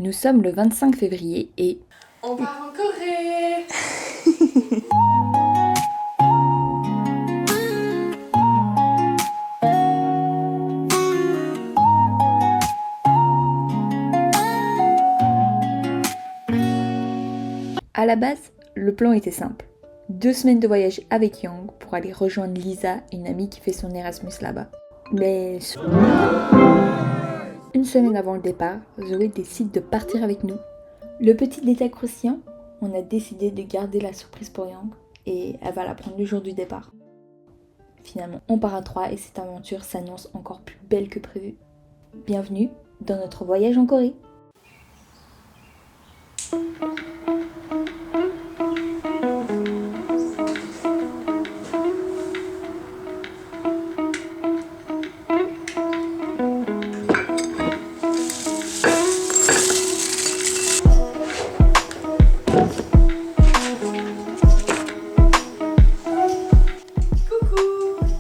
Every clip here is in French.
Nous sommes le 25 février et... On part en Corée. À la base, le plan était simple. 2 semaines de voyage avec Yang pour aller rejoindre Lisa, une amie qui fait son Erasmus là-bas. Mais... Une semaine avant le départ, Zoé décide de partir avec nous. Le petit détail croustillant, on a décidé de garder la surprise pour Yang et elle va la prendre le jour du départ. Finalement, on part à 3 et cette aventure s'annonce encore plus belle que prévu. Bienvenue dans notre voyage en Corée.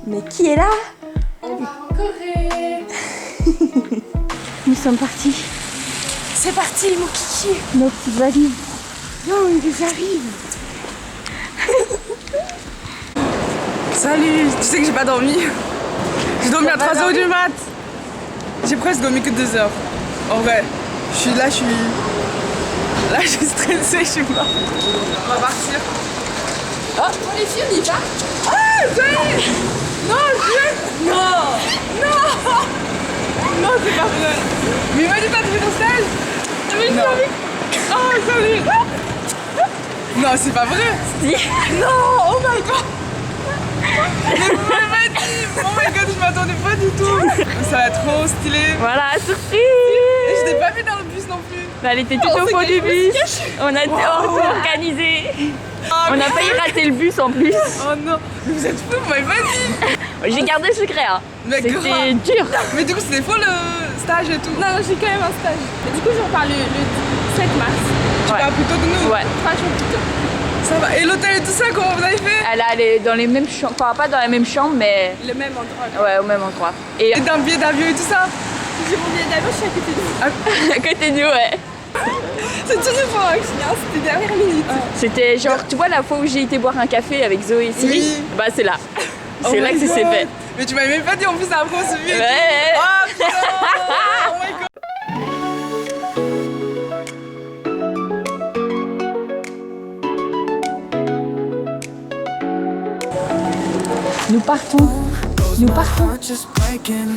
Mais qui est là? On part en Corée. Nous sommes partis. C'est parti mon kiki. Nos petites valises. Yo, ils arrivent. Salut, tu sais que j'ai pas dormi. J'ai dormi à 3h du mat. J'ai presque dormi que 2 heures. En vrai, je suis stressée, je suis morte. On va partir. Oh, les filles, on y va. Ah, ça y est. Non, non, non, non, c'est pas vrai. Mais vas-y, t'as trouvé ton stage? Mais j'ai envie. Oh, salut. Non, c'est pas vrai. Si. Non, oh my god. Mais vous m'avez pas dit. Oh my god, je m'attendais pas du tout. Ça va être trop stylé. Voilà, surprise. Et je t'ai pas vu dans le bus non plus. Elle était tout au fond du bus. On a tout organisé. On a failli rater le bus en plus. Oh non, mais vous êtes fous, vous m'avez pas dit. J'ai gardé le secret. Hein. Mais C'était grave. dur. Mais du coup, c'était faux le stage et tout. Non, j'ai quand même un stage. Et du coup, j'en parle le 7 mars. Tu parles plutôt que nous. Ouais. 3 jours plus tôt. Ça va. Et l'hôtel et tout ça, comment vous avez fait? Elle est dans les mêmes chambres. Enfin, pas dans la même chambre, mais. Le même endroit. Ouais, au même endroit. Et Et d'un billet d'avion et tout ça? J'ai mon billet d'avion, je suis à côté de vous. à côté de nous, ouais. C'est toujours pour moi, c'était dernière minute. C'était genre, tu vois, la fois où j'ai été boire un café avec Zoé et Siri, Oui. bah c'est là. Oh C'est là my que ça s'est God. fait. Mais tu m'avais même pas dit en plus après on se vit. Ouais. Oh putain. Oh my god. Nous partons. Nous partons. Heart just breaking.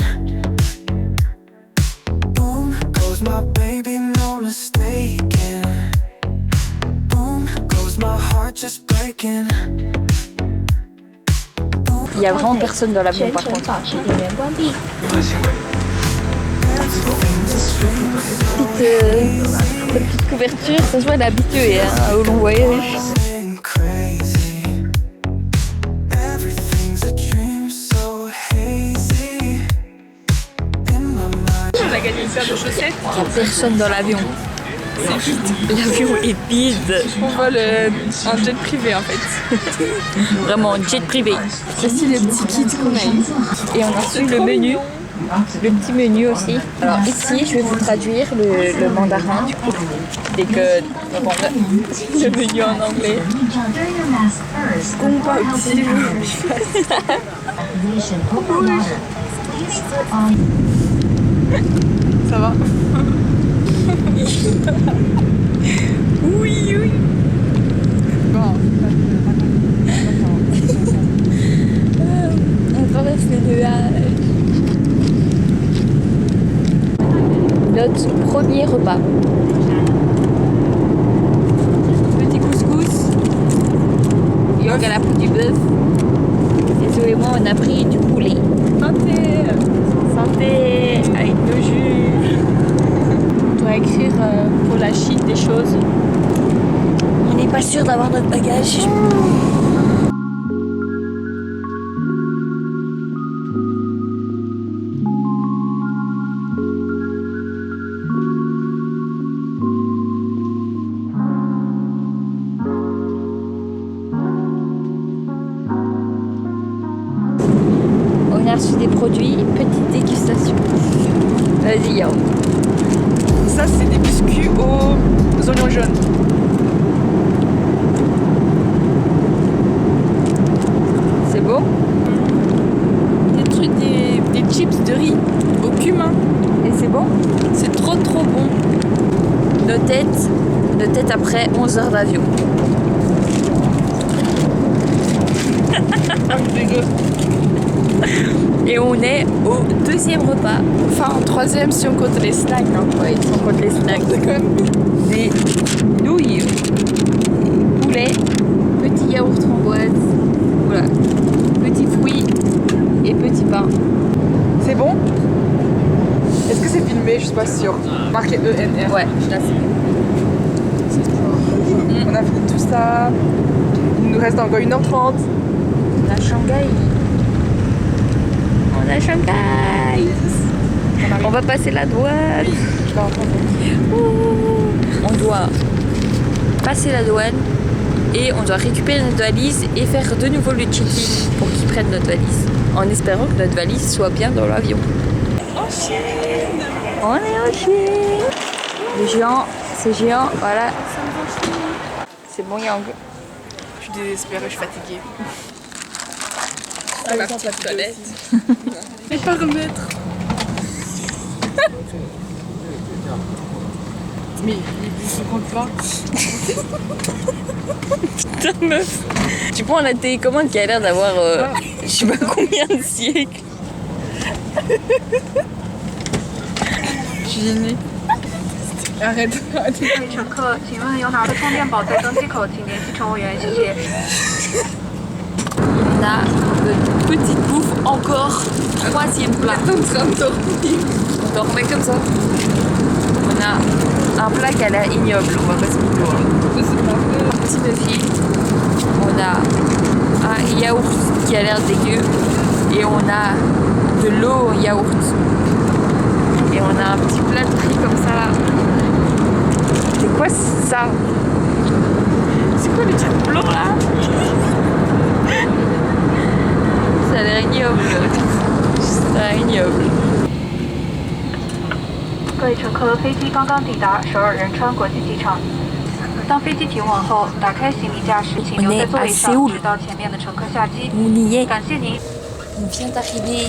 Boom goes my baby, no mistaken. Boom goes my heart just breaking. Il y a vraiment personne dans l'avion par contre. Petite couverture, ça se voit, elle est habituée hein, au long voyage. Going crazy. Everything's a dream so hazy. In my mind. On a gagné une paire de chaussettes. Il n'y a personne dans l'avion. L'avion est vide. On vole un jet privé en fait. Vraiment, jet privé. Voici le petit kit qu'on a eu. Et on a reçu le menu. Le petit menu aussi. Alors ici, je vais vous traduire le mandarin du coup. Dès que le menu en anglais. Combat utile. Ça va? Oui, oui. Bon. On traverse les nuages. Notre premier repas. Petit couscous. Young elle a pris du bœuf. Et Zoé et moi on a pris du poulet. Santé. Santé avec nos jus. On doit écrire pour la Chine des choses. On n'est pas sûr d'avoir notre bagage. On a reçu des produits, petite dégustation. Vas-y, Yo. Ça, c'est des biscuits aux oignons jaunes. C'est beau? Des trucs, des chips de riz au cumin. Et c'est bon? C'est trop bon. Nos têtes après 11 heures d'avion. Et on est au deuxième repas. Enfin, en troisième si on compte les snacks. Hein. Ouais, si on compte les snacks. Des nouilles, poulet, petit yaourt framboise, voilà, petits fruits et petit pain. C'est bon? Est-ce que c'est filmé? Je suis pas sûre. Marqué ENR. Ouais, là c'est bon. On a fini tout ça. Il nous reste encore 1h30. On a Shanghai. On a Shanghai. On va passer la douane. Je vais entendre. On doit passer la douane et on doit récupérer notre valise et faire de nouveau le check-in pour qu'ils prennent notre valise. En espérant que notre valise soit bien dans l'avion. En Chine. On est en Chine. Le géant, c'est géant, voilà. C'est bon Yang. Je suis désespérée, je suis fatiguée. C'est ma petite toilette. Et pas remettre. Mais ils se comptent pas. Putain meuf. Tu prends la télécommande qui a l'air d'avoir je sais pas combien de siècles. Je suis gênée. Arrête. 乘客，请问有哪个充电宝在登机口，请联系乘务员，谢谢。 On a notre petite bouffe encore. Troisième plat. En train de dormir. On dormait comme ça. On a un plat qui a l'air ignoble, on va pas se mentir. Un petit muffin. On a un yaourt qui a l'air dégueu. Et on a de l'eau au yaourt. Et on a un petit plat de riz comme ça. C'est quoi ça? C'est quoi le truc blanc là? Ça a l'air ignoble. Ça a l'air ignoble. 各位乘客，飞机刚刚抵达首尔仁川国际机场。当飞机停稳后，打开行李架时，请留在座位上，直到前面的乘客下机。 On y est. 感谢您。 On vient d'arriver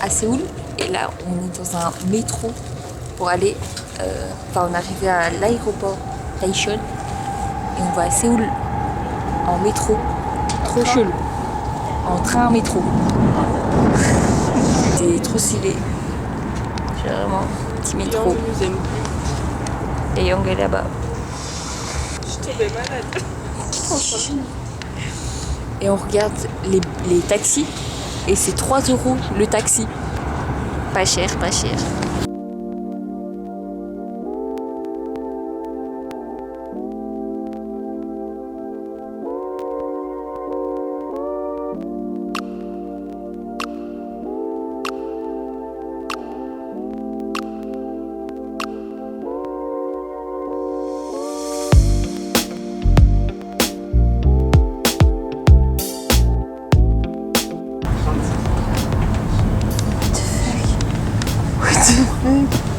à Séoul et là on est dans un métro pour aller. Enfin, on est arrivé à l'aéroport Daejeon et on va à Séoul en métro. Trop chelou. En train métro. C'était trop stylé. C'est vraiment un petit métro. nous aime plus. Et Yang est là-bas. Je suis tombée malade. Et on regarde les taxis et c'est 3 € le taxi. Pas cher, pas cher.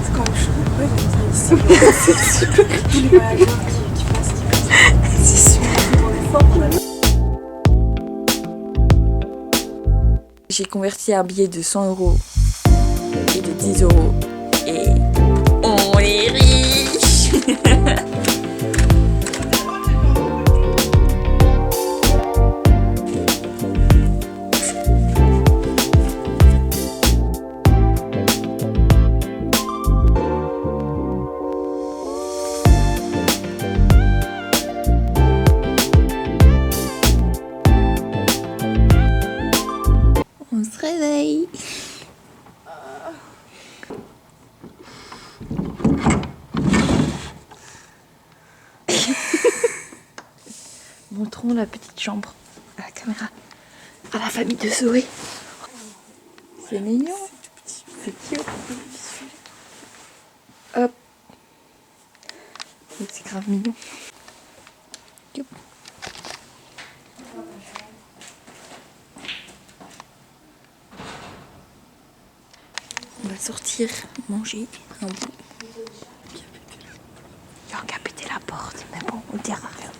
C'est quand même chaud. Ouais, c'est super. Tous les voyageurs qui passent. C'est super. On est fort. J'ai converti un billet de 100 € et de 10 € et on est riche. On se réveille. Montrons la petite chambre à la caméra. À la famille de Zoé. C'est mignon. C'est cute. Hop. C'est grave mignon. Youp. On va sortir manger un bout. On dira rien.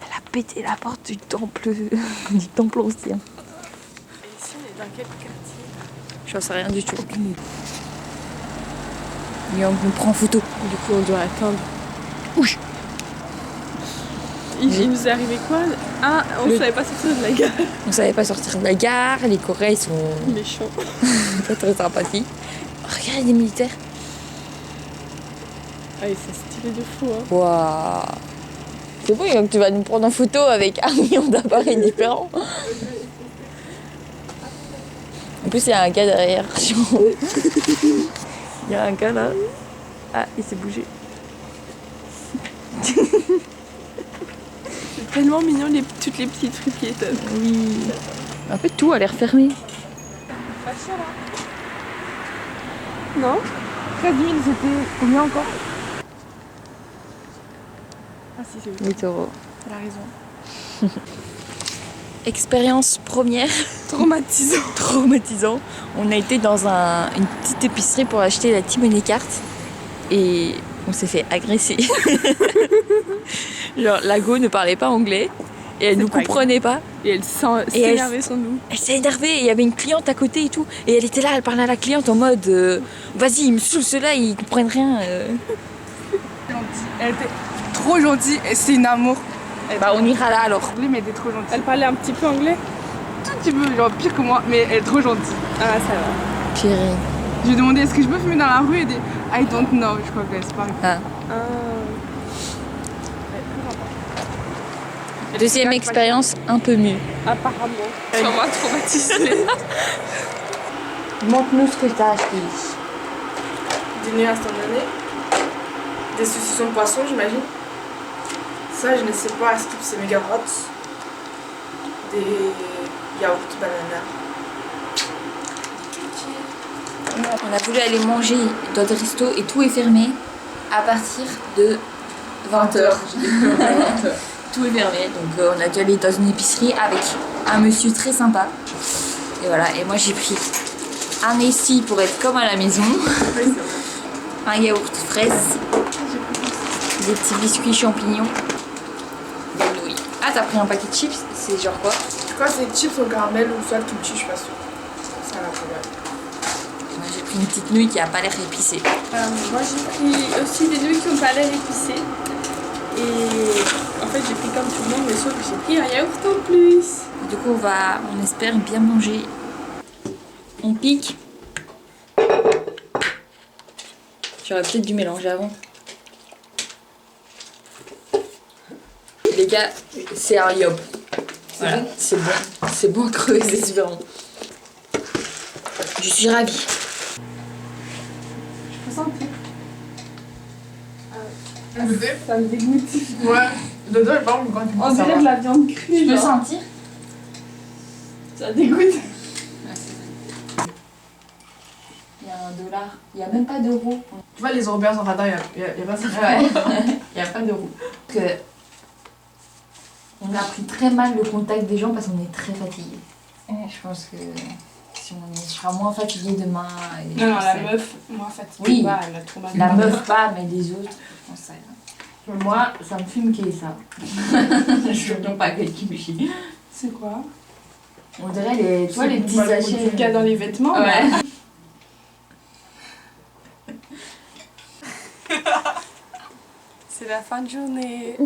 Elle a pété la porte du temple ancien. Et ici, on est dans quel quartier? J'en sais rien du tout. Yang nous prend en photo. Du coup, on doit attendre. Ouch. Il nous est arrivé quoi? Ah, on savait pas sortir de la gare. On savait pas sortir de la gare, les Coréens ils sont Méchant. pas très sympathiques. Oh, regarde les militaires. Ah, ils sont stylés de fou, hein. Waouh. C'est bon, donc tu vas nous prendre en photo avec 1 million d'appareils différents. En plus, il y a un gars derrière. Il y a un gars là. Ah, il s'est bougé. C'est tellement mignon, toutes les petites rues piétonnes. Oui. En fait, tout a l'air fermé. Pas cher, là. Non? 13 000, c'était combien encore? Ah si, c'est 8 euros. Elle a raison. Expérience première. Traumatisant. Traumatisant. On a été dans une petite épicerie pour acheter la Timoné carte et on s'est fait agresser. Genre, la go ne parlait pas anglais et elle C'est nous pas comprenait pas. Et elle s'énervait sur nous. Elle s'est énervée et il y avait une cliente à côté et tout. Et elle était là, elle parlait à la cliente en mode vas-y, ils me saoulent ceux-là, ils comprennent rien. Elle était trop gentille et c'est une amour. Bah, on ira là alors. Mais elle était trop gentille. Elle parlait un petit peu anglais? Tout petit peu, genre pire que moi, mais elle est trop gentille. Ah, ça va. Purée. Je lui ai demandé est-ce que je peux fumer dans la rue et dit I don't know, je crois qu'elle se parle. Ah. Deuxième expérience, un peu mieux. Apparemment. Elle m'a traumatisée. Montre-nous ce que t'as acheté. Dîner instantané, des saucissons de poisson, j'imagine. Ça, je ne sais pas, skip, c'est méga hot. Des yaourts banana. On a voulu aller manger dans des restos et tout est fermé à partir de 20h. Tout est fermé, donc on a dû aller dans une épicerie avec un monsieur très sympa. Et voilà, et moi j'ai pris un ici pour être comme à la maison, un yaourt fraise, des petits biscuits champignons, des nouilles. Ah, t'as pris un paquet de chips, c'est genre quoi? Je crois que c'est chips au caramel ou soit le kimchi, je suis pas sûre. Ça la première. Moi j'ai pris une petite nouille qui a pas l'air épicée. Moi j'ai pris aussi des nouilles qui n'ont pas l'air épicées. Et en fait j'ai pris comme tout le monde, mais sauf que j'ai pris un yaourt en plus. Du coup on espère bien manger. On pique. J'aurais peut-être dû mélanger avant. Les gars, c'est un yob. Voilà. C'est bon. C'est bon à crever, c'est super bon. Je suis ravie. Je peux sentir. Ça me dégoûte. Ouais. Le dos, par contre, quand tu On dirait de la viande crue. Je peux genre. sentir. Ça dégoûte. Il y a $1. Il n'y a même pas d'euros. Tu vois, les Européens sont radars, il y a pas ça. Ouais. Il n'y a pas d'euros. On a pris très mal le contact des gens parce qu'on est très fatigué. Je pense que si on sera moins fatigué demain. Non, la meuf, moi fatiguée, Oui. pas, elle a trop mal. La meuf pas, mais les autres, on sait. Moi, ça me fume qu'il y ait ça. Je ne pas quel kimchi. C'est quoi? On dirait les petits sachets. qu'il y a dans les vêtements. Ouais. C'est la fin de journée.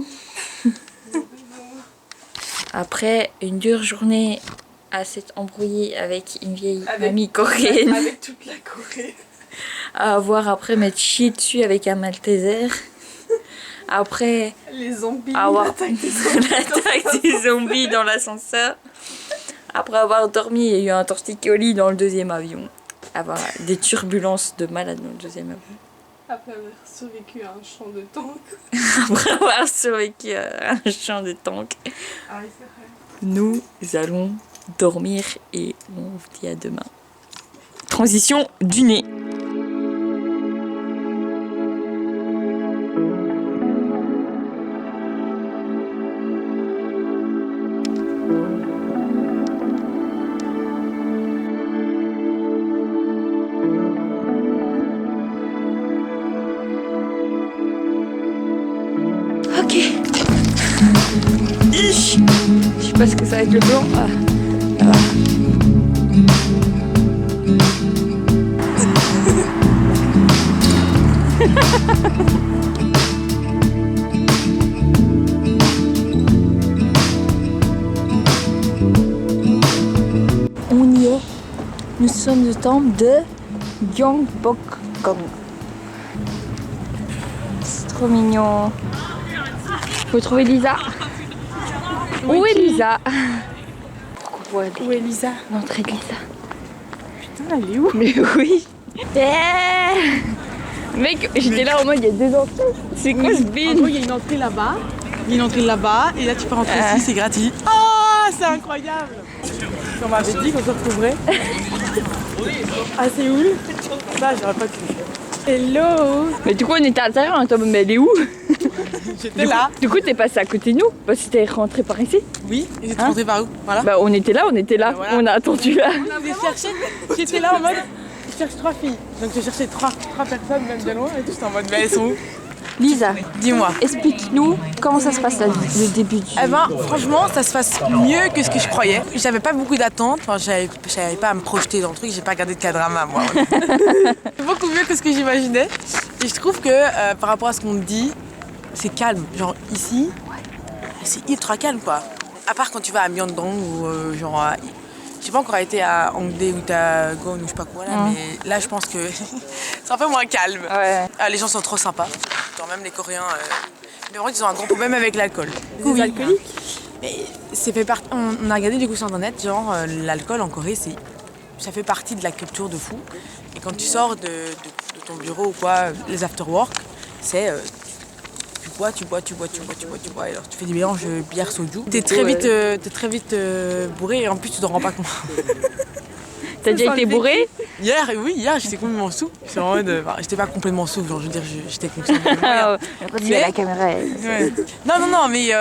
Après une dure journée à s'être embrouillée avec une vieille mamie coréenne, Avec toute la Corée. à avoir après m'être chié dessus avec un Malteser, après Les zombies. avoir l'attaque des zombies. l'attaque des zombies dans l'ascenseur, après avoir dormi et eu un torticolis dans le deuxième avion, avoir des turbulences de malade dans le deuxième avion, Après avoir survécu à un champ de tank. après avoir survécu à un champ de tank. Ah oui, c'est vrai. Nous allons dormir et on vous dit à demain. Transition du nez. Ok, Je sais pas ce que ça va être le blanc. Ah, ça va. On y est. Nous sommes au temple de Gyeongbokgung. C'est trop mignon. Faut trouver Lisa. Où est Lisa? Où est Lisa? L'entrée de Lisa. Putain, elle est où? Mais oui. Mec, j'étais là en mode il y a deux entrées. C'est quoi ce En bin? gros, il y a une entrée là-bas. Il y a une entrée là-bas. Et là, tu peux rentrer ici, c'est gratuit. Oh, c'est incroyable! On m'avait dit qu'on se retrouverait à Séoul. Ça, j'aurais pas cru. Hello! Mais du coup on était à l'intérieur, on était en mode mais elle est où? J'étais là. Du coup t'es passé à côté de nous? Parce que t'es rentré par ici? Oui, et j'étais rentrée par où? Voilà. Bah on était là. Voilà. On a attendu là. J'ai cherché, j'étais là en mode, je cherche 3 filles. Donc j'ai cherché 3 personnes, même de loin, et tout, j'étais en mode, mais elles sont où? Lisa, Dis-moi. explique-nous comment ça se passe le début du... Eh ben, franchement, ça se passe mieux que ce que je croyais. J'avais pas beaucoup d'attentes, enfin, j'avais pas à me projeter dans le truc, j'ai pas regardé de K-drama, moi. Beaucoup mieux que ce que j'imaginais. Et je trouve que par rapport à ce qu'on me dit, c'est calme. Genre ici, c'est ultra calme, quoi. À part quand tu vas à Myeongdong ou genre... J'ai pas encore été à Hongdae ou Dagon ou je sais pas quoi là, mais là je pense que c'est un peu moins calme. Ouais. Ah, les gens sont trop sympas. Genre même les Coréens, mais en vrai ils ont un gros problème avec l'alcool. Oui. Alcooliques. Mais c'est fait partie. On a regardé du coup sur internet, genre l'alcool en Corée, ça fait partie de la culture de fou. Et quand tu sors de ton bureau ou quoi, les after work, c'est tu bois. Et alors tu fais des mélanges bière soju. T'es très vite bourré et en plus tu t'en rends pas compte. T'as déjà été bourré? Hier j'étais complètement sous. C'est en mode, j'étais pas complètement sous, genre je veux dire j'étais consciente de moi. Quand tu es à la caméra. Ouais. Non, mais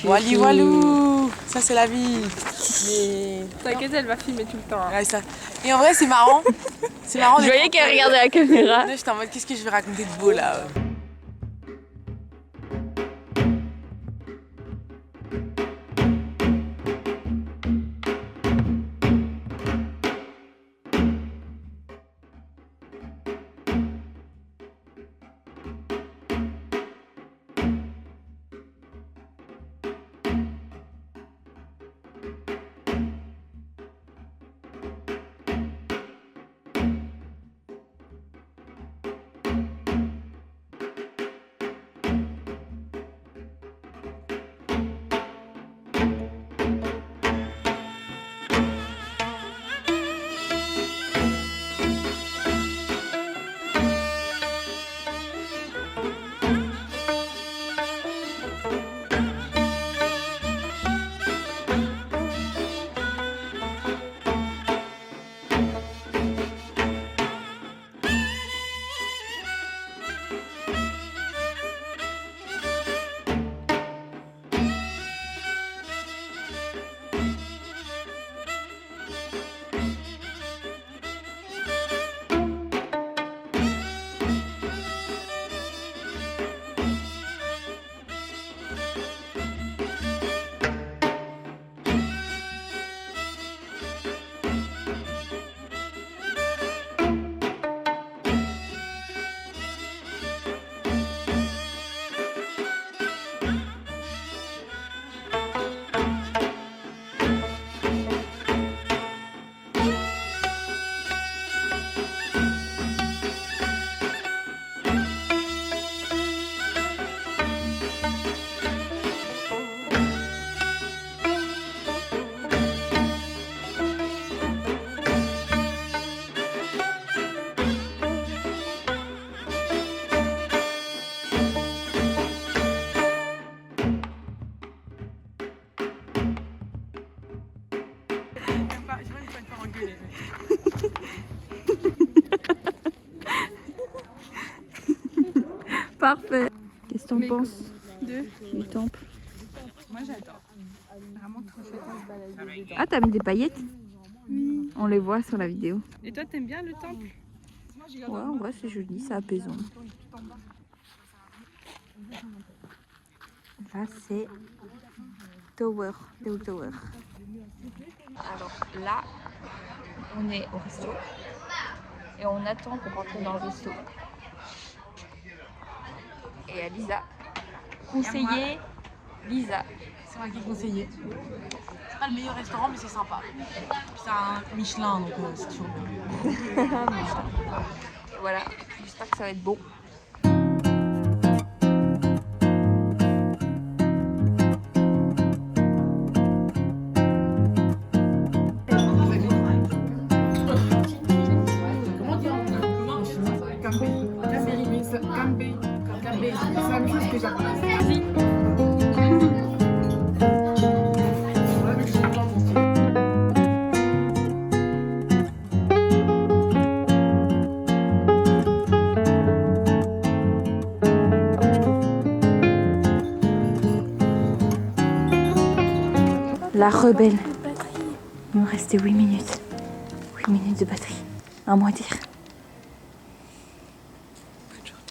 wali walou, ça c'est la vie. Mais... T'inquiète, elle va filmer tout le temps. Hein. Ouais, ça. Et en vrai c'est marrant. C'est marrant. Je voyais qu'elle regardait la caméra. Là, j'étais en mode qu'est-ce que je vais raconter de beau là. Parfait. Qu'est-ce que t'en penses du temple? Moi j'adore. Vraiment trop chouette de se balader dedans. Ah, t'as mis des paillettes? Oui. On les voit sur la vidéo. Et toi t'aimes bien le temple? Ouais, en vrai c'est joli, c'est apaisant. Là c'est Tower. Alors là, on est au resto et on attend pour rentrer dans le resto. Et à Lisa, conseiller Lisa. C'est moi qui ai conseillé. C'est pas le meilleur restaurant, mais c'est sympa. C'est un Michelin, donc c'est toujours bon. Voilà, j'espère que ça va être bon. La rebelle. Il me restait 8 minutes. 8 minutes de batterie. À moi dire. Bonne journée.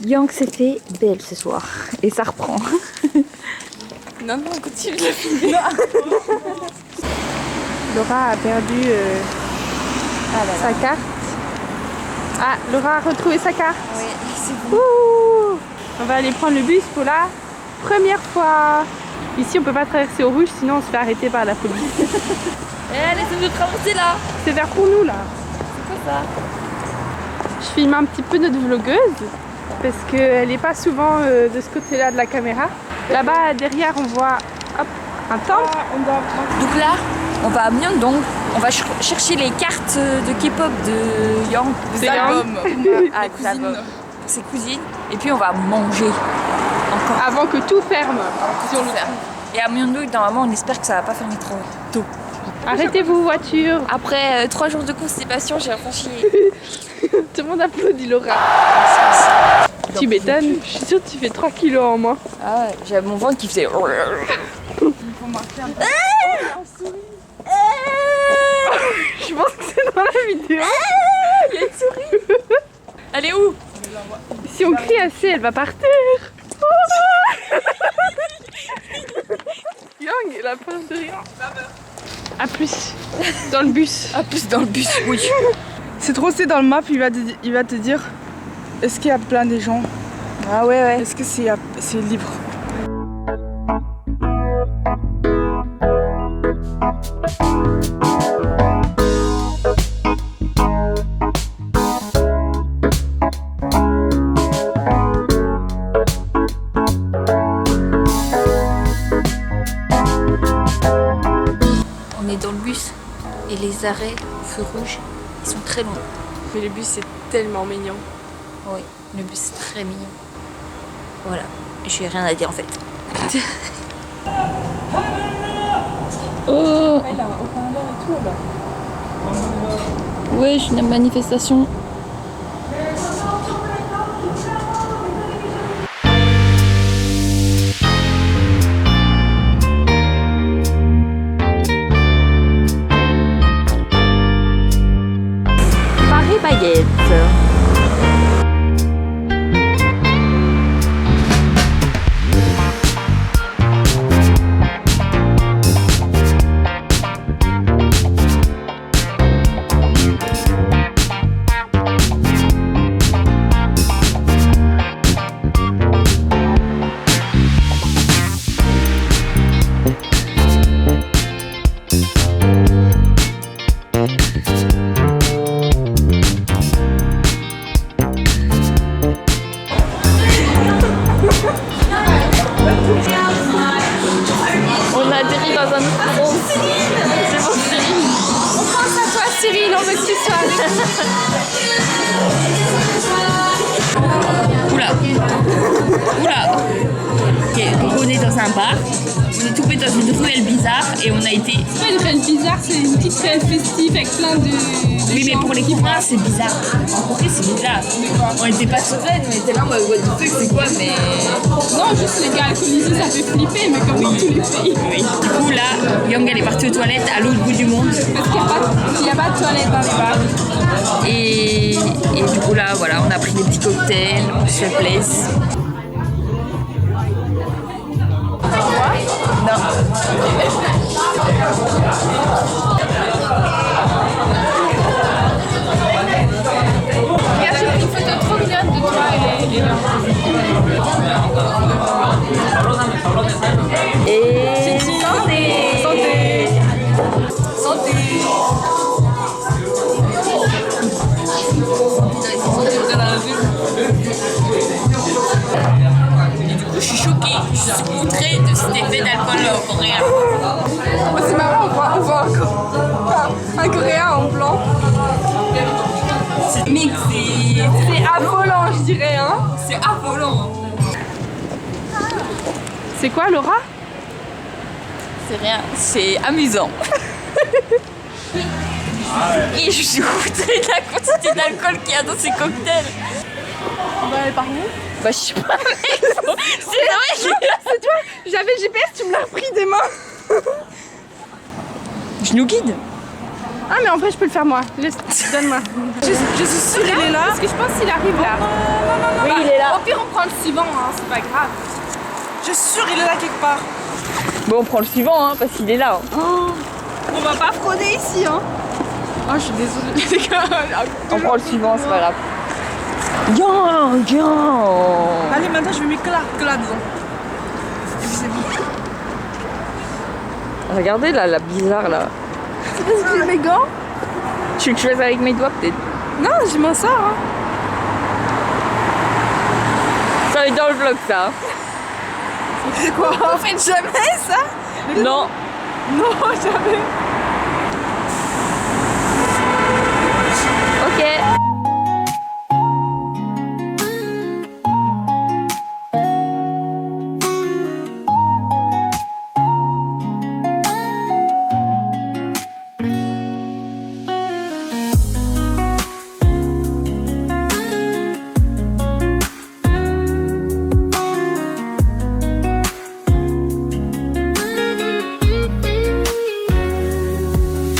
Yang c'était belle ce soir et ça reprend. Non, continue de la filmer. Laura a perdu sa carte. Ah, Laura a retrouvé sa carte. Oui, c'est bon. Ouh, on va aller prendre le bus pour la première fois. Ici, on peut pas traverser au rouge, sinon on se fait arrêter par la police. Eh, laissez-nous traverser là. C'est vers pour nous là. C'est quoi ça? Je filme un petit peu notre vlogueuse parce qu'elle n'est pas souvent de ce côté-là de la caméra. Là-bas, derrière, on voit hop, un temple. Donc là, on va à Myeongdong. On va chercher les cartes de K-pop de Yang. C'est Yang. Ah, des albums. Ses cousines. Et puis on va manger. Encore. Avant que tout ferme. Si on le ferme. Et à Myeongdong, normalement, on espère que ça va pas fermer trop tôt. Arrêtez-vous, voiture. Après 3 jours de constipation, j'ai enfin chié. Tout le monde applaudit Laura. Tu m'étonnes, je suis sûre que tu fais 3 kilos en moins. Ah ouais, j'avais mon ventre qui faisait. Je pense que c'est dans la vidéo. Il y a une souris. Elle est où? Si on crie assez, elle va partir. Yang, elle a peur de rien. A plus dans le bus. Ah, plus dans le bus, oui. C'est trop, c'est dans le map, il va te dire est-ce qu'il y a plein de gens? Ah ouais. Est-ce que c'est libre? On est dans le bus et les arrêts au feu rouge, ils sont très longs. Mais le bus c'est tellement mignon. Oui, le bus c'est très mignon. Voilà, j'ai rien à dire en fait. Oh! Ouais, je suis une manifestation. Paris Baguette. On a atterri dans un autre monde. C'est bon, Cyril. On pense à toi, Cyril, on veut que tu sois avec nous. Oula. Oula. Ok, donc on est dans un bar. On est tombé dans une ruelle bizarre et on a été... C'est pas une ruelle bizarre, c'est une petite ruelle festive avec plein de Oui, mais pour les Coréens, c'est bizarre. En Corée, c'est bizarre. On était pas sereines, on était là, moi, what the fuck, c'est quoi, mais... Non, juste les gars alcoolisés, ça fait flipper, mais comme dans tous les pays. Oui. Du coup, là, Young, elle est partie aux toilettes à l'autre bout du monde. Parce qu'il n'y a pas de toilette dans les bars. Et du coup, là, voilà, on a pris des petits cocktails, on se fait plaisir. Non. Regarde, j'ai pris une photo trop mignonne de toi Et santé. Santé. Et du coup, je suis choquée, je suis outrée de cet effet d'alcool coréen. Oh, c'est marrant, on voit un Coréen en blanc. C'est Affolant, je dirais, hein. c'est affolant. C'est quoi, Laura? C'est rien, c'est amusant. Et je suis outrée de la quantité d'alcool qu'il y a dans ces cocktails. On va aller par où? Bah je sais pas, mec. C'est vrai, C'est toi. J'avais le GPS, tu me l'as repris des mains. je nous guide. Ah, mais en fait, je peux le faire moi. Donne-moi. Je suis sûre qu'il est là. Parce que je pense qu'il arrive là. Oui, il est là. Au pire, on prend le suivant, hein, c'est pas grave. Je suis sûre il est là quelque part. Bon, on prend le suivant, hein, parce qu'il est là. Hein. On va pas frauder ici, hein. Oh, je suis désolée, les gars. On prend le suivant, c'est pas grave. Bien. Allez, maintenant je vais mettre que là dedans. Et puis c'est bon. Regardez là, la bizarre là. C'est parce que j'ai mes gants. Tu veux que je fasse avec mes doigts peut-être? Non, je m'en sors, hein. Ça va être dans le vlog ça. C'est quoi? Vous faites jamais ça? Non. Non, jamais. Ok.